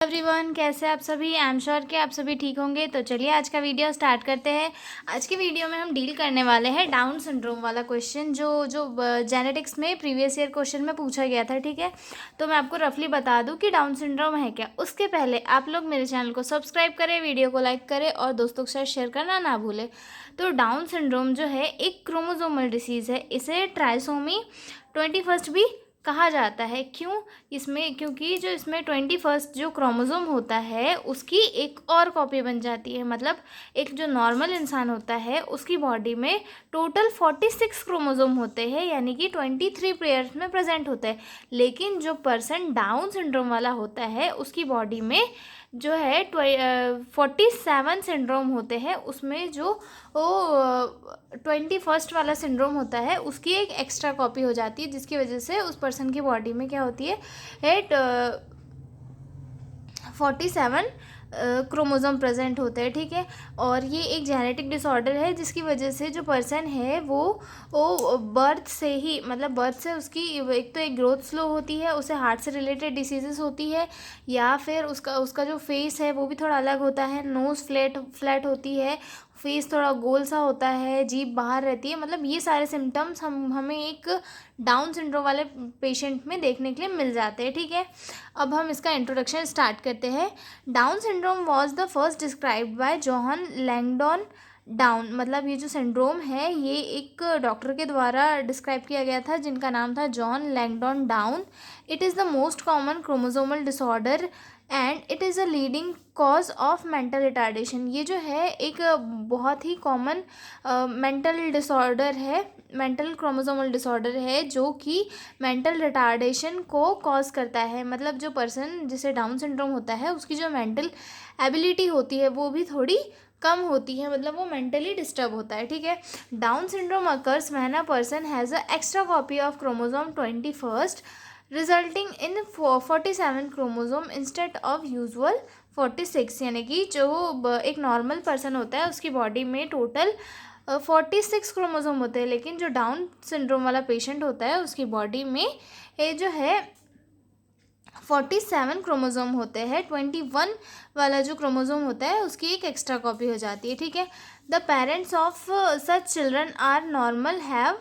Everyone, कैसे आप सभी। आई एम श्योर कि आप सभी ठीक होंगे। तो चलिए आज का वीडियो स्टार्ट करते हैं। आज के वीडियो में हम डील करने वाले हैं डाउन सिंड्रोम वाला क्वेश्चन जो जो जेनेटिक्स में प्रीवियस ईयर क्वेश्चन में पूछा गया था। ठीक है, तो मैं आपको रफली बता दूं कि डाउन सिंड्रोम है क्या। उसके पहले आप लोग मेरे चैनल को सब्सक्राइब करें, वीडियो को लाइक करें और दोस्तों के साथ शेयर करना ना भूलें। तो डाउन सिंड्रोम जो है एक क्रोमोसोमल डिसीज़ है। इसे ट्राइसोमी 21 भी कहा जाता है। क्यों? इसमें क्योंकि जो इसमें 21 जो क्रोमोसोम होता है उसकी एक और कॉपी बन जाती है। मतलब एक जो नॉर्मल इंसान होता है उसकी बॉडी में टोटल 46 क्रोमोसोम होते हैं, यानी कि 23 पेयर्स में प्रेजेंट होते हैं। लेकिन जो पर्सन डाउन सिंड्रोम वाला होता है उसकी बॉडी में जो है 47 सिंड्रोम होते हैं। उसमें जो वो 21 वाला सिंड्रोम होता है उसकी एक एक्स्ट्रा कॉपी हो जाती है, जिसकी वजह से उस पर्सन की बॉडी में क्या होती है 47 क्रोमोसोम प्रेजेंट होते हैं। ठीक है, और ये एक जेनेटिक डिसऑर्डर है जिसकी वजह से जो पर्सन है वो बर्थ से ही, मतलब बर्थ से उसकी एक तो एक ग्रोथ स्लो होती है, उसे हार्ट से रिलेटेड डिसीजेस होती है, या फिर उसका उसका जो फेस है वो भी थोड़ा अलग होता है। नोज़ फ्लैट फ्लैट होती है, फेस थोड़ा गोल सा होता है, जीभ बाहर रहती है। मतलब ये सारे सिम्टम्स हमें एक डाउन सिंड्रोम वाले पेशेंट में देखने के लिए मिल जाते हैं। ठीक है, अब हम इसका इंट्रोडक्शन स्टार्ट करते हैं। Down syndrome was the first described by John Langdon Down. मतलब ये जो सिंड्रोम है ये एक डॉक्टर के द्वारा डिस्क्राइब किया गया था जिनका नाम था John Langdon Down. It is the most common chromosomal disorder and it is a leading cause of mental retardation. ये जो है एक बहुत ही कॉमन मेंटल डिसऑर्डर है, मेंटल क्रोमोसोमल डिसऑर्डर है जो कि मेंटल रिटार्डेशन को कॉज करता है। मतलब जो पर्सन जिसे डाउन सिंड्रोम होता है उसकी जो मेंटल एबिलिटी होती है वो भी थोड़ी कम होती है, मतलब वो मेंटली डिस्टर्ब होता है। ठीक है, Down syndrome occurs when a person has a extra copy of chromosome 21 resulting in 47 chromosome instead of usual 46। यानी कि जो एक नॉर्मल पर्सन होता है उसकी बॉडी में टोटल 46 क्रोमोसोम होते हैं, लेकिन जो डाउन सिंड्रोम वाला पेशेंट होता है उसकी बॉडी में ये जो है 47 क्रोमोसोम होते हैं। 21 वाला जो क्रोमोसोम होता है उसकी एक एक्स्ट्रा कॉपी हो जाती है। ठीक है, the parents of such children are normal have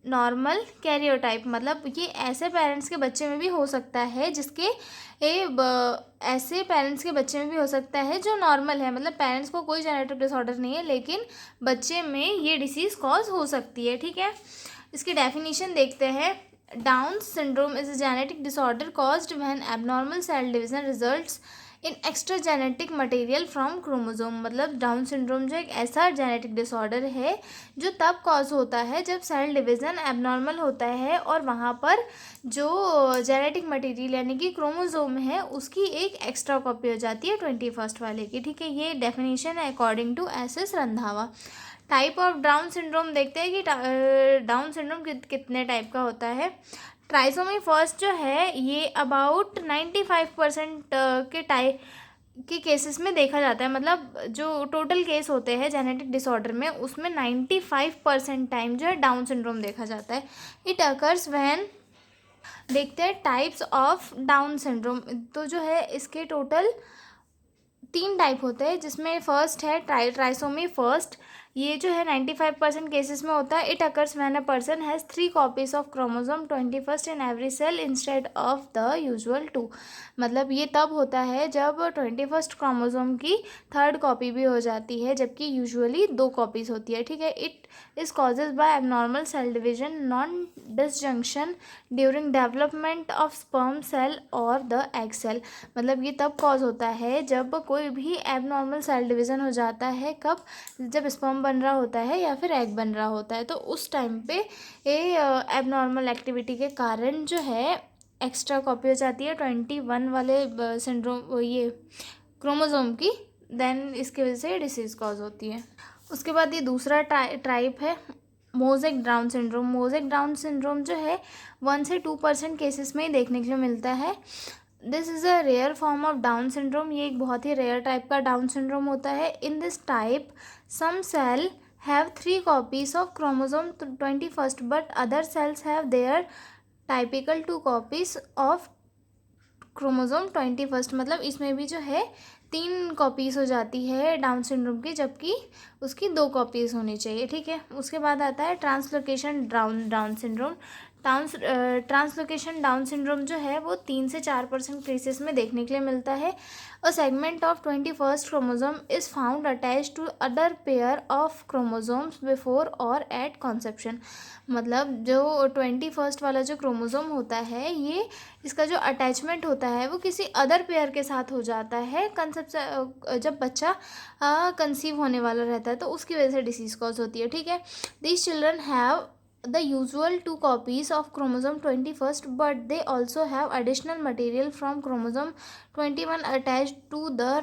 normal karyotype. मतलब ये ऐसे पेरेंट्स के बच्चे में भी हो सकता है जिसके ऐसे पेरेंट्स के बच्चे में भी हो सकता है जो नॉर्मल है। मतलब पेरेंट्स को कोई जेनेटिक डिसऑर्डर नहीं है लेकिन बच्चे में ये डिसीज़ कॉज हो सकती है। ठीक है, इसकी डेफिनेशन देखते हैं। Down syndrome is a genetic disorder caused when abnormal cell division results in extra genetic material from chromosome. मतलब डाउन सिंड्रोम जो एक ऐसा जेनेटिक डिसऑर्डर है जो तब कॉज होता है जब सेल डिवीज़न एबनॉर्मल होता है और वहाँ पर जो जेनेटिक मटेरियल यानी कि क्रोमोसोम है उसकी एक एक्स्ट्रा कॉपी हो जाती है 21 वाले की। ठीक है, ये डेफिनेशन है according to S Randhawa. Type of Down syndrome देखते हैं कि डाउन सिंड्रोम कितने टाइप का होता है। ट्राइसोमी फर्स्ट जो है ये अबाउट 95% के केसेस में देखा जाता है। मतलब जो टोटल केस होते हैं जेनेटिक डिसऑर्डर में उसमें 95% टाइम जो है डाउन सिंड्रोम देखा जाता है। इट अकर्स व्हेन देखते हैं टाइप्स ऑफ डाउन सिंड्रोम। तो जो है इसके टोटल 3 टाइप होते हैं, जिसमें फर्स्ट है ट्राइसोमी फर्स्ट। ये जो है 95% केसेस में होता है। It occurs when a person has 3 copies of chromosome 21 in every cell instead of the usual 2। मतलब ये तब होता है जब 21 क्रोमोसोम की 3rd कॉपी भी हो जाती है, जबकि यूजुअली 2 कॉपीज होती है। ठीक है, it is causes by abnormal cell division non disjunction during development of sperm cell और द एग सेल। मतलब ये तब कॉज होता है जब कोई भी एबनॉर्मल सेल डिवीज़न हो जाता है। कब? जब स्पर्म बन रहा होता है या फिर एग बन रहा होता है, तो उस टाइम पे ये एबनॉर्मल एक्टिविटी के कारण जो है एक्स्ट्रा कॉपी हो जाती है 21 वाले सिंड्रोम ये क्रोमोसोम की। देन इसकी वजह से डिसीज़ कॉज होती है। उसके बाद ये दूसरा टाइप है mosaic down syndrome. Mosaic down syndrome जो है 1 से 2% केसेस में ही देखने के लिए मिलता है। This is a rare form of Down syndrome. ये एक बहुत ही रेयर टाइप का डाउन सिंड्रोम होता है। In this type some cell have 3 copies of chromosome 21 but other cells have their typical 2 copies of chromosome 21, मतलब इसमें भी जो है 3 कॉपीज़ हो जाती है डाउन सिंड्रोम की, जबकि उसकी 2 कॉपीज़ होनी चाहिए, ठीक है। उसके बाद आता है translocation down syndrome. Translocation down syndrome जो है वो 3 से 4% केसेस में देखने के लिए मिलता है। A segment of 21st chromosome is found attach to other pair of chromosomes before or at conception. मतलब जो 21st वाला जो क्रोमोसोम होता है, ये इसका जो अटैचमेंट होता है वो किसी अदर पेयर के साथ हो जाता है कंसेप्ट जब बच्चा कंसीव होने वाला रहता है, तो उसकी वजह से डिसीज़ कॉज होती है, ठीक है। These children have the usual 2 copies of chromosome 21st, but they also have additional material from chromosome 21 attached to the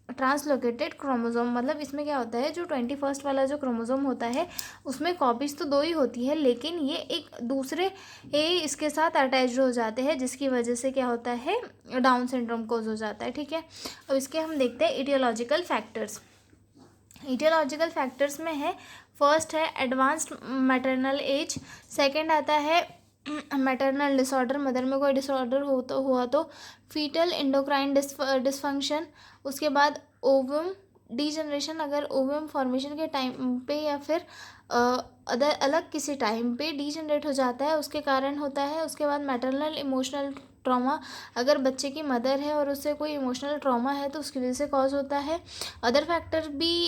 translocated chromosome. मतलब इसमें क्या होता है, जो 21st वाला जो क्रोमोसोम होता है उसमें कॉपीज़ तो 2 ही होती है, लेकिन ये एक दूसरे इसके साथ अटैच्ड हो जाते हैं, जिसकी वजह से क्या होता है, डाउन सिंड्रोम कोज हो जाता है, ठीक है। अब इसके हम देखते हैं इटियोलॉजिकल फैक्टर्स। इटियोलॉजिकल फैक्टर्स में है, फर्स्ट है एडवांस्ड मैटरनल एज, सेकंड आता है मैटरनल डिसऑर्डर, मदर में कोई डिसऑर्डर हुआ तो फीटल एंडोक्राइन डिसफंक्शन, उसके बाद ओवम डीजनरेशन, अगर ओवम फॉर्मेशन के टाइम पे या फिर अदर अलग किसी टाइम पे डीजनरेट हो जाता है उसके कारण होता है। उसके बाद मैटरनल इमोशनल ट्रॉमा, अगर बच्चे की मदर है और उससे कोई इमोशनल ट्रॉमा है तो उसकी वजह से कॉज होता है। अदर फैक्टर भी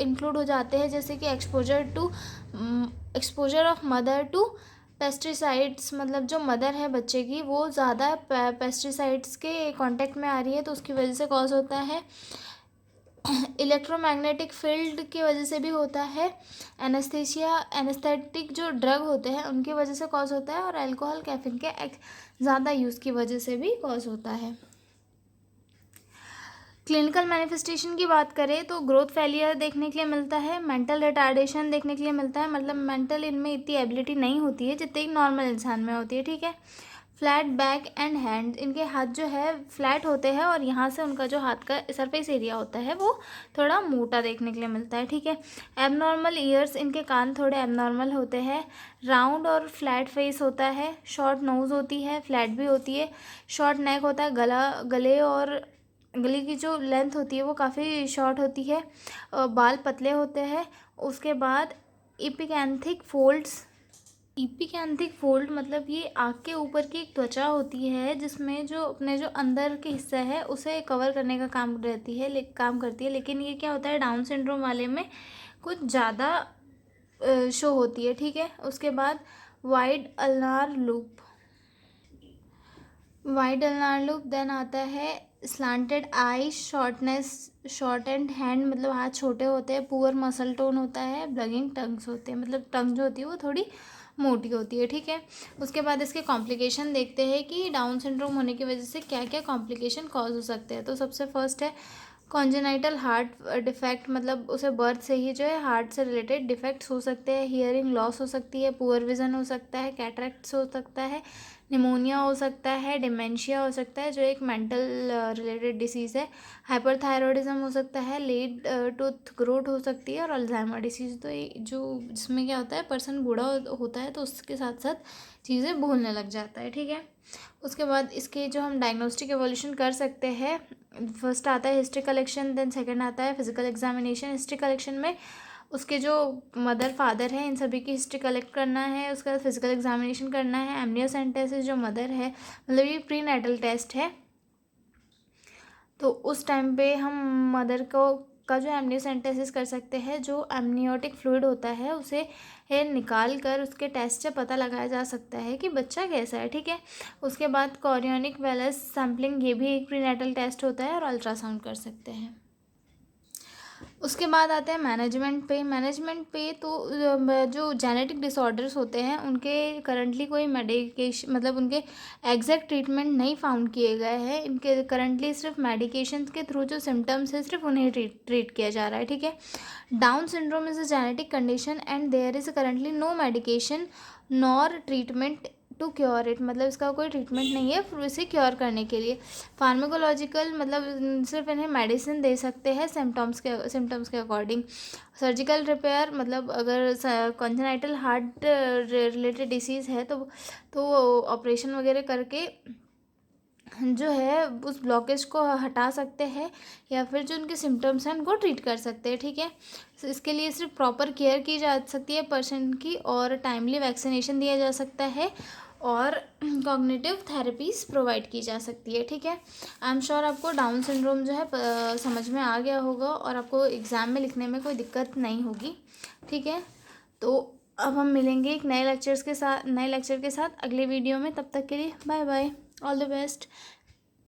इंक्लूड हो जाते हैं, जैसे कि exposure of mother to pesticides, मतलब जो मदर है बच्चे की वो ज़्यादा पेस्टिसाइड्स के कांटेक्ट में आ रही है तो उसकी वजह से कॉज होता है। इलेक्ट्रोमैग्नेटिक फील्ड की वजह से भी होता है। एनेस्थेटिक जो ड्रग होते हैं उनकी वजह से कॉज होता है, और अल्कोहल कैफीन के ज़्यादा यूज़ की वजह से भी कॉज होता है। क्लिनिकल मैनिफेस्टेशन की बात करें तो ग्रोथ फेलियर देखने के लिए मिलता है, मेंटल रिटार्डेशन देखने के लिए मिलता है, मतलब मेंटल इनमें इतनी एबिलिटी नहीं होती है जितनी नॉर्मल इंसान में होती है, ठीक है। फ्लैट बैक एंड हैंड, इनके हाथ जो है फ्लैट होते हैं और यहाँ से उनका जो हाथ का सरफेस एरिया होता है वो थोड़ा मोटा देखने के लिए मिलता है, ठीक है। एबनॉर्मल ईयर्स, इनके कान थोड़े एबनॉर्मल होते हैं। राउंड और फ्लैट फेस होता है। शॉर्ट नोज़ होती है, फ्लैट भी होती है। शॉर्ट नेक होता है, गले और गले की जो लेंथ होती है वो काफ़ी शॉर्ट होती है। बाल पतले होते हैं। उसके बाद इपिकैंथिक फोल्ड्स, इपिकैंथिक फोल्ड मतलब ये आँख के ऊपर की एक त्वचा होती है जिसमें जो अपने जो अंदर के हिस्सा है उसे कवर करने का काम करती है, लेकिन ये क्या होता है डाउन सिंड्रोम वाले में कुछ ज़्यादा शो होती है, ठीक है। उसके बाद वाइड अल्नार लूप, देन आता है slanted I, short and hand, मतलब हाथ छोटे होते हैं। पुअर मसल टोन होता है। ब्लगिंग टंग्स होते हैं, मतलब टंग जो होती है वो थोड़ी मोटी होती है, ठीक है। उसके बाद इसके कॉम्प्लिकेशन देखते हैं कि डाउन सिंड्रोम होने की वजह से क्या क्या कॉम्प्लिकेशन कॉज हो सकते हैं। तो सबसे फर्स्ट है कॉन्जेनाइटल हार्ट डिफेक्ट, मतलब उसे बर्थ से ही जो है हार्ट से रिलेटेड डिफेक्ट्स हो सकते हैं। हियरिंग लॉस हो सकती है, पुअर विजन हो सकता है, कैटरेक्ट्स हो सकता है, निमोनिया हो सकता है, डिमेंशिया हो सकता है जो एक मेंटल रिलेटेड डिसीज़ है। हाइपरथायरॉयडिज्म हो सकता है, लेट टूथ ग्रोथ हो सकती है, और अल्जाइमर डिसीज़, तो ये जो जिसमें क्या होता है पर्सन बूढ़ा होता है तो उसके साथ साथ चीज़ें भूलने लग जाता है, ठीक है। उसके बाद इसके जो हम डायग्नोस्टिक एवोल्यूशन कर सकते हैं, फर्स्ट आता है हिस्ट्री कलेक्शन, देन सेकंड आता है फिजिकल एग्जामिनेशन। हिस्ट्री कलेक्शन में उसके जो मदर फादर है इन सभी की हिस्ट्री कलेक्ट करना है। उसके बाद फिजिकल एग्जामिनेशन करना है। एमनियोसेंटेसिस जो मदर है, मतलब ये प्री नेटल टेस्ट है, तो उस टाइम पे हम मदर को का जो एमनियोसेंटेसिस कर सकते हैं। जो एमनियोटिक फ्लूइड होता है उसे निकाल कर उसके टेस्ट से पता लगाया जा सकता है कि बच्चा कैसा है, ठीक है। उसके बाद कोरियोनिक वेलस सैम्पलिंग, ये भी एक प्रीनेटल टेस्ट होता है, और अल्ट्रासाउंड कर सकते हैं। उसके बाद आते हैं मैनेजमेंट पे तो जो जेनेटिक डिसऑर्डर्स होते हैं उनके करंटली कोई मेडिकेशन, मतलब उनके एग्जैक्ट ट्रीटमेंट नहीं फाउंड किए गए हैं। इनके करंटली सिर्फ मेडिकेशन के थ्रू जो सिम्टम्स है सिर्फ उन्हें ट्रीट किया जा रहा है, ठीक है। Down syndrome is a genetic condition and there is currently no medication nor treatment to cure it, मतलब इसका कोई ट्रीटमेंट नहीं है फिर इसे क्योर करने के लिए। फार्माकोलॉजिकल, मतलब सिर्फ इन्हें मेडिसिन दे सकते हैं सिम्टम्स के अकॉर्डिंग। सर्जिकल रिपेयर, मतलब अगर कॉन्जेनाइटल हार्ट रिलेटेड डिसीज़ है तो ऑपरेशन वगैरह करके जो है उस ब्लॉकेज को हटा सकते हैं या फिर जो उनके सिम्टम्स हैं उनको ट्रीट कर सकते हैं, ठीक है। तो इसके लिए सिर्फ प्रॉपर केयर की जा सकती है पर्सन की, और टाइमली वैक्सीनेशन दिया जा सकता है, और कॉग्निटिव थेरेपीज़ प्रोवाइड की जा सकती है, ठीक है। आई एम श्योर आपको डाउन सिंड्रोम जो है समझ में आ गया होगा और आपको एग्ज़ाम में लिखने में कोई दिक्कत नहीं होगी, ठीक है। तो अब हम मिलेंगे एक नए लेक्चर के साथ अगले वीडियो में। तब तक के लिए bye bye, all the best.